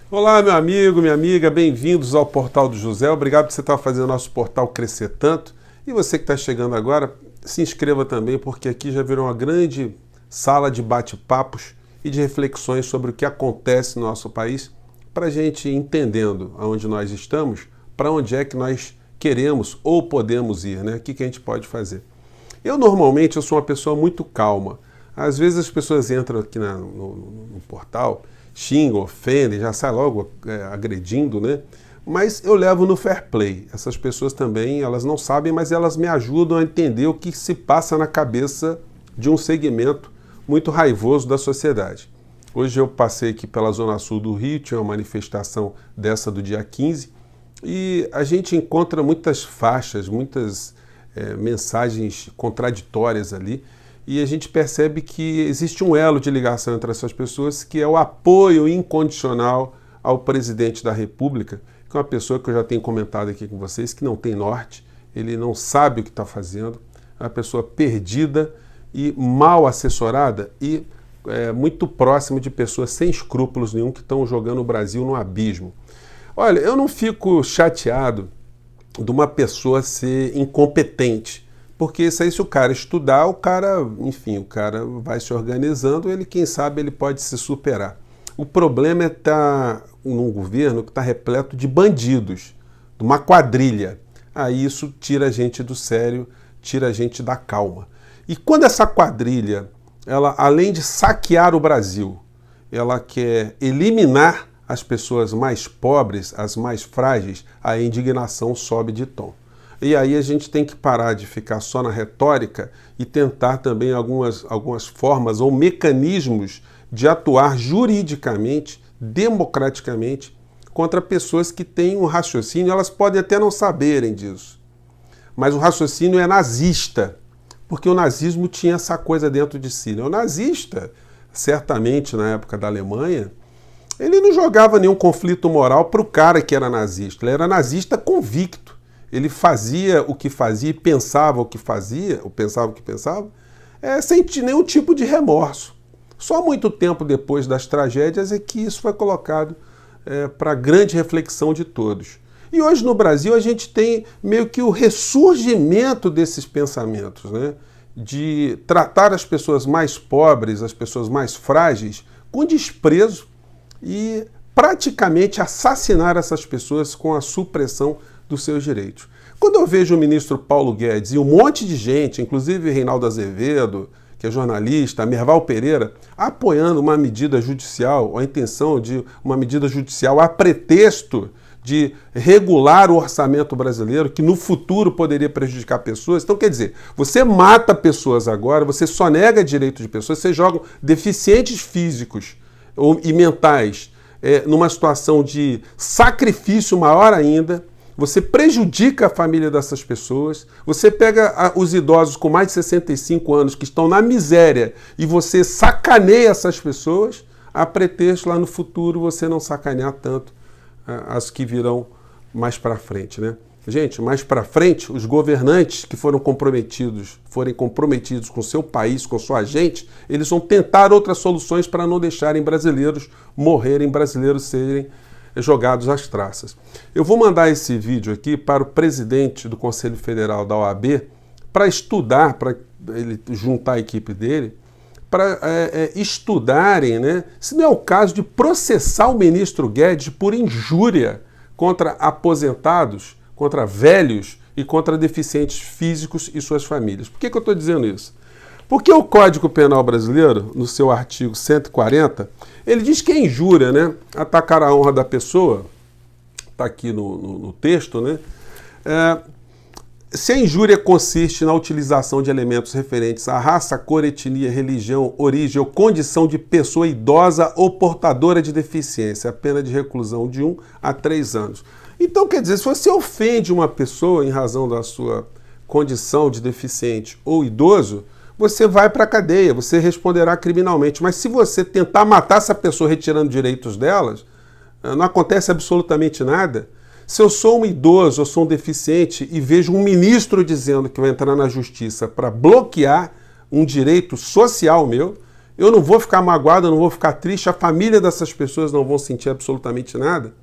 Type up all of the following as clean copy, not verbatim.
Olá, meu amigo, minha amiga, bem-vindos ao Portal do José. Obrigado por você estar fazendo nosso portal crescer tanto. E você que está chegando agora, se inscreva também, porque aqui já virou uma grande sala de bate-papos e de reflexões sobre o que acontece no nosso país, para a gente ir entendendo aonde nós estamos, para onde é que nós queremos ou podemos ir, né? O que a gente pode fazer. Normalmente, eu sou uma pessoa muito calma. Às vezes as pessoas entram aqui no portal, xingam, ofendem, já sai logo agredindo, né? Mas eu levo no fair play. Essas pessoas também, elas não sabem, mas elas me ajudam a entender o que se passa na cabeça de um segmento muito raivoso da sociedade. Hoje eu passei aqui pela Zona Sul do Rio, tinha uma manifestação dessa do dia 15, e a gente encontra muitas faixas, muitas mensagens contraditórias ali, e a gente percebe que existe um elo de ligação entre essas pessoas, que é o apoio incondicional ao presidente da República, que é uma pessoa que eu já tenho comentado aqui com vocês, que não tem norte, ele não sabe o que está fazendo, é uma pessoa perdida e mal assessorada e muito próximo de pessoas sem escrúpulos nenhum que estão jogando o Brasil no abismo. Olha, eu não fico chateado de uma pessoa ser incompetente, porque isso aí, se o cara estudar, o cara vai se organizando, quem sabe, ele pode se superar. O problema é estar num governo que está repleto de bandidos, de uma quadrilha. Aí isso tira a gente do sério, tira a gente da calma. E quando essa quadrilha, ela, além de saquear o Brasil, ela quer eliminar as pessoas mais pobres, as mais frágeis, a indignação sobe de tom. E aí a gente tem que parar de ficar só na retórica e tentar também algumas formas ou mecanismos de atuar juridicamente, democraticamente, contra pessoas que têm um raciocínio. Elas podem até não saberem disso, mas o raciocínio é nazista, porque o nazismo tinha essa coisa dentro de si. O nazista, certamente na época da Alemanha, ele não jogava nenhum conflito moral para o cara que era nazista. Ele era nazista convicto. Ele fazia o que fazia e pensava o que fazia, ou pensava o que pensava, sem nenhum tipo de remorso. Só muito tempo depois das tragédias é que isso foi colocado para grande reflexão de todos. E hoje no Brasil a gente tem meio que o ressurgimento desses pensamentos, né? De tratar as pessoas mais pobres, as pessoas mais frágeis, com desprezo e praticamente assassinar essas pessoas com a supressão dos seus direitos. Quando eu vejo o ministro Paulo Guedes e um monte de gente, inclusive Reinaldo Azevedo, que é jornalista, Merval Pereira, apoiando uma medida judicial, ou a intenção de uma medida judicial a pretexto de regular o orçamento brasileiro, que no futuro poderia prejudicar pessoas. Então, quer dizer, você mata pessoas agora, você só nega direitos de pessoas, você joga deficientes físicos e mentais numa situação de sacrifício maior ainda. Você prejudica a família dessas pessoas, você pega os idosos com mais de 65 anos que estão na miséria e você sacaneia essas pessoas, a pretexto lá no futuro você não sacanear tanto as que virão mais para frente, né? Gente, mais para frente, os governantes que forem comprometidos com seu país, com sua gente, eles vão tentar outras soluções para não deixarem brasileiros morrerem, brasileiros serem jogados às traças. Eu vou mandar esse vídeo aqui para o presidente do Conselho Federal da OAB para estudar, para ele juntar a equipe dele, para estudarem, né, se não é o caso de processar o ministro Guedes por injúria contra aposentados, contra velhos e contra deficientes físicos e suas famílias. Por que eu estou dizendo isso? Porque o Código Penal brasileiro, no seu artigo 140, ele diz que é injúria, né? Atacar a honra da pessoa, está aqui no texto, né? Se a injúria consiste na utilização de elementos referentes à raça, cor, etnia, religião, origem ou condição de pessoa idosa ou portadora de deficiência, a pena de reclusão de 1 a 3 anos. Então, quer dizer, se você ofende uma pessoa em razão da sua condição de deficiente ou idoso, você vai para a cadeia, você responderá criminalmente. Mas se você tentar matar essa pessoa retirando direitos delas, não acontece absolutamente nada. Se eu sou um idoso, eu sou um deficiente e vejo um ministro dizendo que vai entrar na justiça para bloquear um direito social meu, Eu não vou ficar magoado, eu não vou ficar triste, a família dessas pessoas não vão sentir absolutamente nada.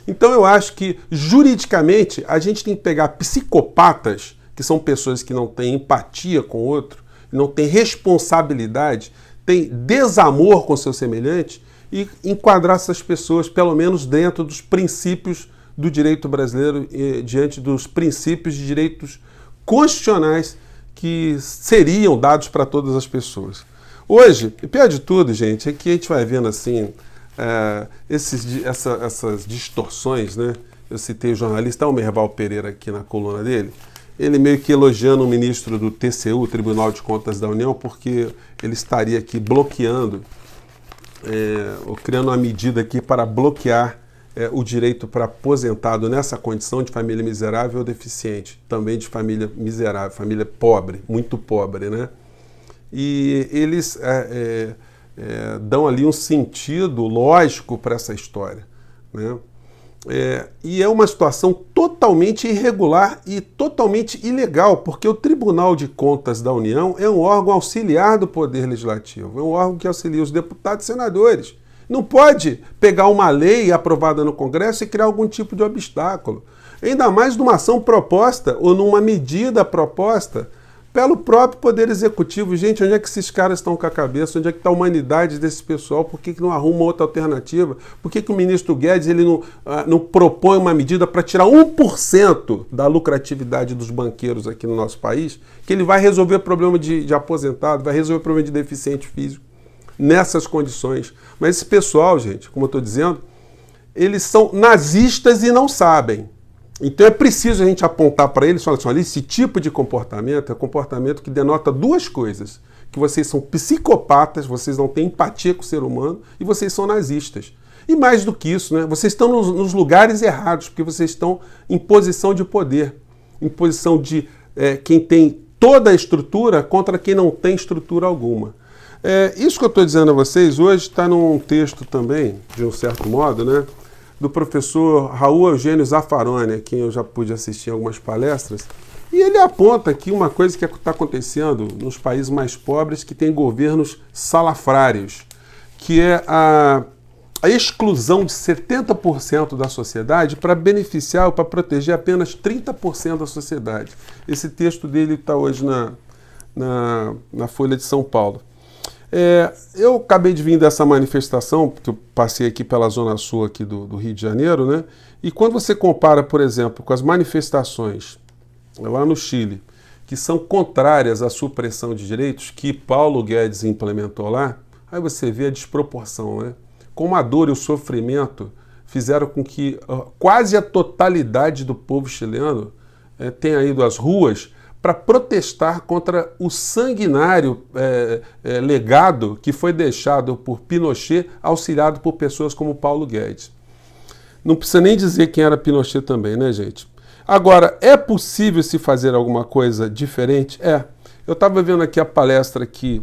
Então eu acho que, juridicamente, a gente tem que pegar psicopatas, que são pessoas que não têm empatia com o outro, não têm responsabilidade, têm desamor com seu semelhante, e enquadrar essas pessoas, pelo menos dentro dos princípios do direito brasileiro, diante dos princípios de direitos constitucionais que seriam dados para todas as pessoas. Hoje, e pior de tudo, gente, é que a gente vai vendo assim, essas distorções, né? Eu citei o jornalista Almerval Pereira aqui na coluna dele, ele meio que elogiando o ministro do TCU, Tribunal de Contas da União, porque ele estaria aqui bloqueando, ou criando uma medida aqui para bloquear o direito para aposentado nessa condição de família miserável ou deficiente, também de família miserável, família pobre, muito pobre, né? E eles dão ali um sentido lógico para essa história, né? E é uma situação totalmente irregular e totalmente ilegal, porque o Tribunal de Contas da União é um órgão auxiliar do Poder Legislativo, é um órgão que auxilia os deputados e senadores. Não pode pegar uma lei aprovada no Congresso e criar algum tipo de obstáculo. Ainda mais numa ação proposta ou numa medida proposta pelo próprio Poder Executivo. Gente, onde é que esses caras estão com a cabeça? Onde é que está a humanidade desse pessoal? Por que não arruma outra alternativa? Por que o ministro Guedes ele não propõe uma medida para tirar 1% da lucratividade dos banqueiros aqui no nosso país? Que ele vai resolver o problema de aposentado, vai resolver o problema de deficiente físico nessas condições. Mas esse pessoal, gente, como eu estou dizendo, eles são nazistas e não sabem. Então é preciso a gente apontar para eles e falar assim, olha, esse tipo de comportamento é comportamento que denota duas coisas, que vocês são psicopatas, vocês não têm empatia com o ser humano e vocês são nazistas. E mais do que isso, né, vocês estão nos lugares errados, porque vocês estão em posição de poder, em posição de quem tem toda a estrutura contra quem não tem estrutura alguma. Isso que eu estou dizendo a vocês hoje está num texto também, de um certo modo, né, do professor Raul Eugênio Zaffaroni, a quem eu já pude assistir algumas palestras, e ele aponta aqui uma coisa que está acontecendo nos países mais pobres que têm governos salafrários, que é a exclusão de 70% da sociedade para beneficiar ou para proteger apenas 30% da sociedade. Esse texto dele está hoje na Folha de São Paulo. Eu acabei de vir dessa manifestação, porque eu passei aqui pela Zona Sul aqui do Rio de Janeiro, né? E quando você compara, por exemplo, com as manifestações lá no Chile, que são contrárias à supressão de direitos que Paulo Guedes implementou lá, aí você vê a desproporção, né? Como a dor e o sofrimento fizeram com que quase a totalidade do povo chileno tenha ido às ruas para protestar contra o sanguinário legado que foi deixado por Pinochet, auxiliado por pessoas como Paulo Guedes. Não precisa nem dizer quem era Pinochet também, né, gente? Agora, é possível se fazer alguma coisa diferente? Eu estava vendo aqui a palestra aqui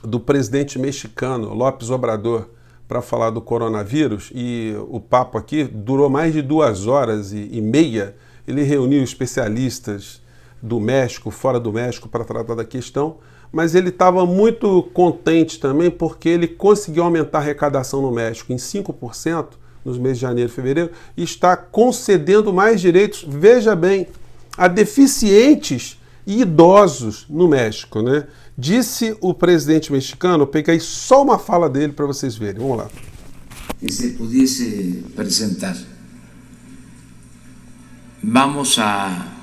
do presidente mexicano, López Obrador, para falar do coronavírus, e o papo aqui durou mais de 2h30. Ele reuniu especialistas do México, fora do México, para tratar da questão, mas ele estava muito contente também porque ele conseguiu aumentar a arrecadação no México em 5% nos meses de janeiro e fevereiro e está concedendo mais direitos, veja bem, a deficientes e idosos no México, né? Disse o presidente mexicano, eu peguei só uma fala dele para vocês verem, vamos lá. Que se pudiese apresentar. Vamos a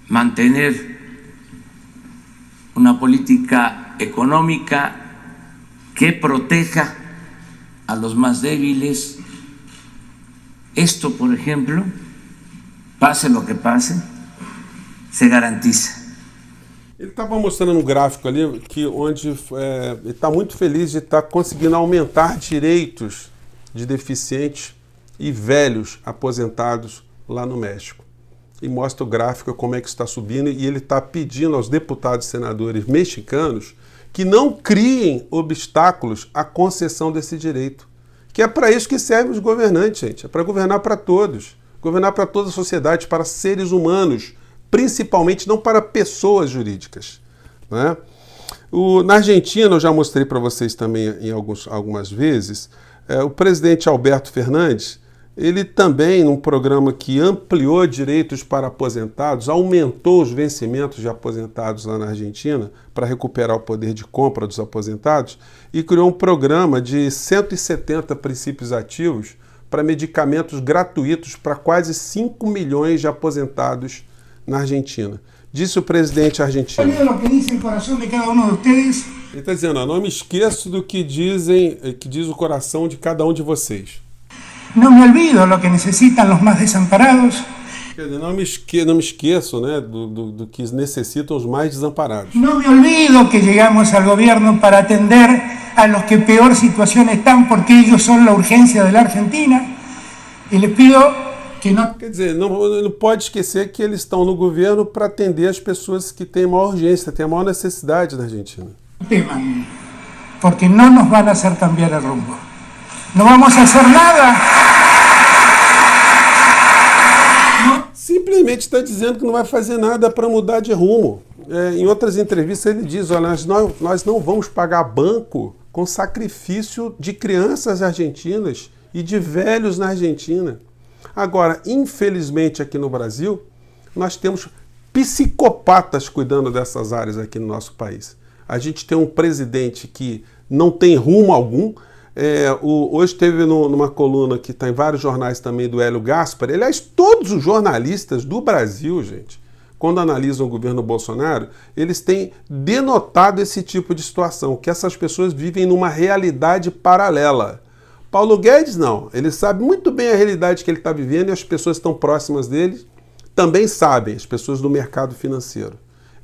mantener una política económica que proteja a los más débiles. Esto, por ejemplo, pase lo que pase, se garantiza. Ele estava mostrando um gráfico ali onde ele está muito feliz de estar conseguindo aumentar direitos de deficientes e velhos aposentados lá no México. E mostra o gráfico como é que está subindo, e ele está pedindo aos deputados e senadores mexicanos que não criem obstáculos à concessão desse direito. Que é para isso que servem os governantes, gente. É para governar para todos. Governar para toda a sociedade, para seres humanos, principalmente não para pessoas jurídicas, né? Na Argentina, eu já mostrei para vocês também em algumas vezes, o presidente Alberto Fernandes, ele também, num programa que ampliou direitos para aposentados, aumentou os vencimentos de aposentados lá na Argentina para recuperar o poder de compra dos aposentados e criou um programa de 170 princípios ativos para medicamentos gratuitos para quase 5 milhões de aposentados na Argentina. Disse o presidente argentino. Ele está dizendo, não me esqueço do que diz o coração de cada um de vocês. Não me olvido lo que necessitam os mais desamparados. Não me esqueço, né, do que necessitam os mais desamparados. Não me olvido que chegamos ao governo para atender a los que peor situação estão, porque eles são a urgência da Argentina. E les pido que não. Quer dizer, não pode esquecer que eles estão no governo para atender as pessoas que têm maior urgência, têm a maior necessidade na Argentina. Porque não nos vão fazer cambiar o rumbo. Não vamos fazer nada. Simplesmente está dizendo que não vai fazer nada para mudar de rumo. Em outras entrevistas ele diz, olha, nós não vamos pagar banco com sacrifício de crianças argentinas e de velhos na Argentina. Agora, infelizmente aqui no Brasil, nós temos psicopatas cuidando dessas áreas aqui no nosso país. A gente tem um presidente que não tem rumo algum. Hoje teve numa coluna que está em vários jornais também do Hélio Gaspari. Aliás, todos os jornalistas do Brasil, gente, quando analisam o governo Bolsonaro, eles têm denotado esse tipo de situação, que essas pessoas vivem numa realidade paralela. Paulo Guedes não, ele sabe muito bem a realidade que ele está vivendo e as pessoas que estão próximas dele também sabem, as pessoas do mercado financeiro.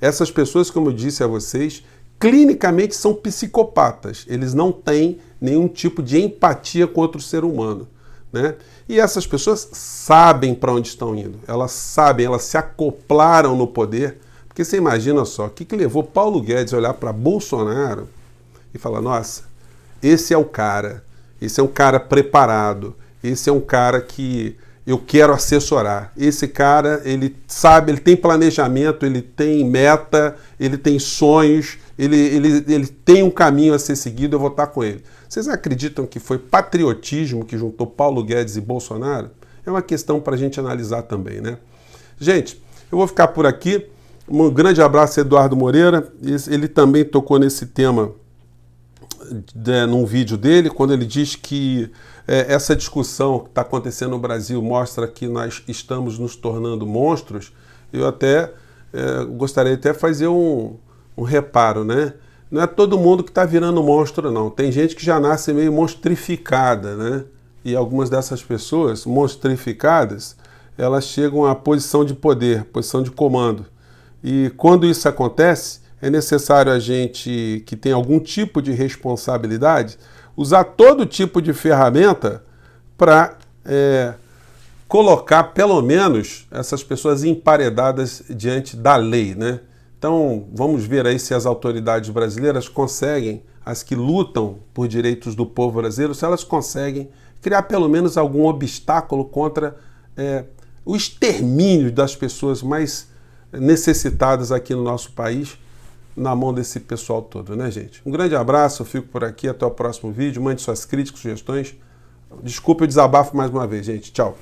Essas pessoas, como eu disse a vocês, clinicamente são psicopatas, eles não têm nenhum tipo de empatia com outro ser humano, né? E essas pessoas sabem para onde estão indo, elas sabem, elas se acoplaram no poder, porque você imagina só, o que levou Paulo Guedes a olhar para Bolsonaro e falar, nossa, esse é o cara, esse é um cara preparado, esse é um cara que eu quero assessorar. Esse cara, ele sabe, ele tem planejamento, ele tem meta, ele tem sonhos, ele tem um caminho a ser seguido, eu vou estar com ele. Vocês acreditam que foi patriotismo que juntou Paulo Guedes e Bolsonaro? É uma questão para a gente analisar também, né? Gente, eu vou ficar por aqui. Um grande abraço a Eduardo Moreira. Ele também tocou nesse tema num vídeo dele, quando ele diz que essa discussão que está acontecendo no Brasil mostra que nós estamos nos tornando monstros. Eu até gostaria de fazer um reparo, né? Não é todo mundo que está virando monstro, não. Tem gente que já nasce meio monstrificada, né? E algumas dessas pessoas monstrificadas, elas chegam à posição de poder, posição de comando. E quando isso acontece, é necessário a gente que tem algum tipo de responsabilidade usar todo tipo de ferramenta para colocar, pelo menos, essas pessoas emparedadas diante da lei, né? Então, vamos ver aí se as autoridades brasileiras conseguem, as que lutam por direitos do povo brasileiro, se elas conseguem criar pelo menos algum obstáculo contra o extermínio das pessoas mais necessitadas aqui no nosso país, na mão desse pessoal todo, né, gente? Um grande abraço, eu fico por aqui, até o próximo vídeo, mande suas críticas, sugestões. Desculpe o desabafo mais uma vez, gente. Tchau.